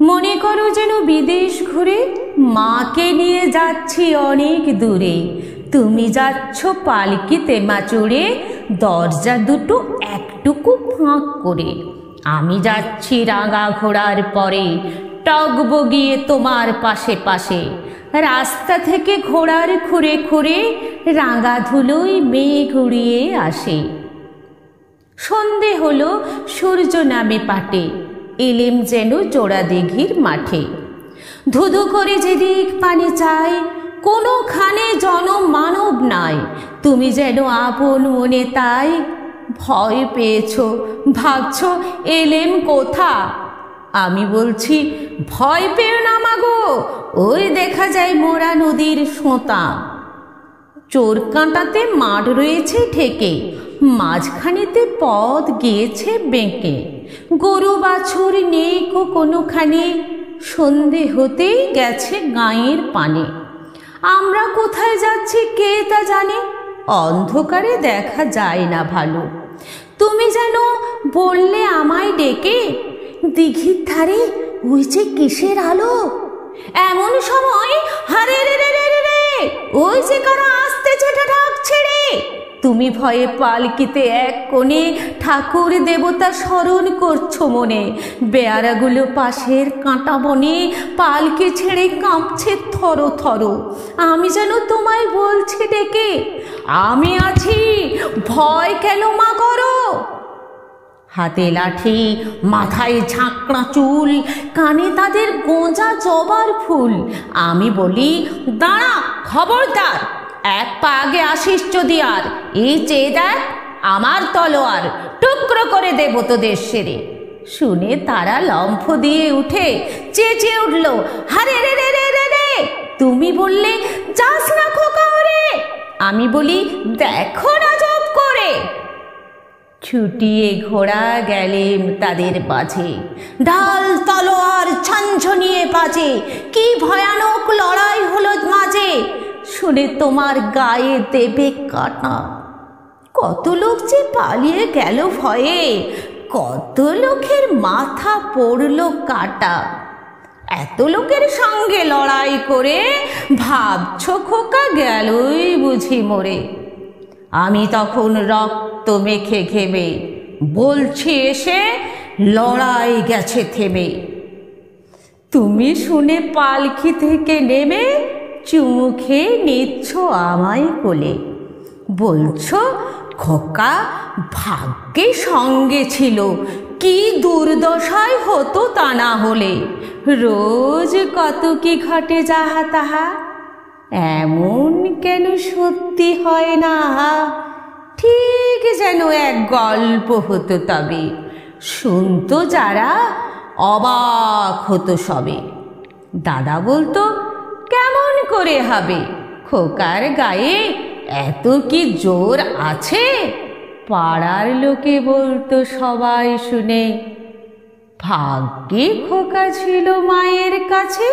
মনে করো যেন বিদেশ ঘুরে মাকে নিয়ে যাচ্ছি অনেক দূরে। তুমি যাচ্ছ পালকিতে মা চড়ে, দরজা দুটো একটুকু ফাঁক করে। আমি যাচ্ছি রাঙা ঘোড়ার পরে, টগবগিয়ে তোমার পাশে পাশে। রাস্তা থেকে ঘোড়ার খুঁড়ে খুঁড়ে রাঙা ধুলোয় মেঘ উড়িয়ে আসে। সন্ধে হলো, সূর্য নামে পাটে, এলেম যেন জোড়া দিঘির মাঠে। ধুধু করে যেদিক পানি চাই, কোনোখানে জনমানব নাই। তুমি যেন আপন মনে তাই ভয় পেয়েছ, ভাবছ এলেম কোথা। আমি বলছি ভয় পেও না মাগো, ওই দেখা যায় মোরা নদীর সোঁতা। চোর কাঁটাতে মাঠ রয়েছে ঠেকে, মাঝখানেতে পথ গিয়েছে বেঁকে। গরু বাছুর নেই কোনোখানে, সন্ধে হতেই গেছে গাঁয়ের পানে। আমরা কোথায় যাচ্ছি কে তা জানে, অন্ধকারে দেখা যায় না ভালো। তুমি যেন বললে আমায় ডেকে, দিঘির ধারে ওই যে কিসের আলো। এমন সময় হারে রে রে রে রে, ওই যে কারা আসতেছে ঢাক ছেড়ে। তুমি ভয়ে পালকিতে এক কোণে ঠাকুর দেবতা স্মরণ করছো মনে। বেয়ারাগুলো পাশের কাঁটা বনে পালকি ছেড়ে কাঁপছে থর থর। আমি যেন তোমায় বলছি ডেকে, আমি আছি, ভয় কেন মা করো। হাতে লাঠি, মাথায় ঝাঁকড়া চুল, কানে তাদের গোঁজা জবার ফুল। আমি বলি দাঁড়া, খবরদার, এক পা আগে আসিস যদি আর। এই চেয়ে দেখ আমার তলোয়ার, টুকরো করে দেব তোদের সেরে। শুনে তারা লম্ফ দিয়ে উঠে চেঁচিয়ে উঠল, হারে রে রে রে রে রে। তুমি বললে যাস না খোকা ওরে। আমি বলি দেখো না জব করে। ছুটিয়ে ঘোড়া গেলেম তাদের মাঝে, ঢাল তলোয়ার ঝনঝনিয়ে বাজে। কি ভয়ানক লড়াই হলো মাঝে, শুনে তোমার গায়ে দেবে কাটা। কত লোক যে পালিয়ে গেল ভয়ে, কত লোকের মাথা পড়ল কাটা। এত লোকের সঙ্গে লড়াই করে ভাবছ খোকা গেলই বুঝি মরে। আমি তখন রক্ত মেখে ঘেমে বলছি এসে, লড়াই গেছে থেমে। তুমি শুনে পালকি থেকে নেমে চুমু খেয়ে নিচ্ছ আমায় কোলে। বলছো খোকা ভাগ্যে সঙ্গে ছিল, কি দুর্দশায় হতো তা না হলে। রোজ কত কি ঘটে যাহা তাহা, এমন কেন সত্যি হয় না। ঠিক যেন এক গল্প হতো তবে, শুনতো যারা অবাক হতো সবে। দাদা বলতো কেমন করে হবে, খোকার গায়ে এত কি জোর আছে। পাড়ার লোকে বলতো সবাই শুনে, ভাগ্যে খোকা ছিল মায়ের কাছে।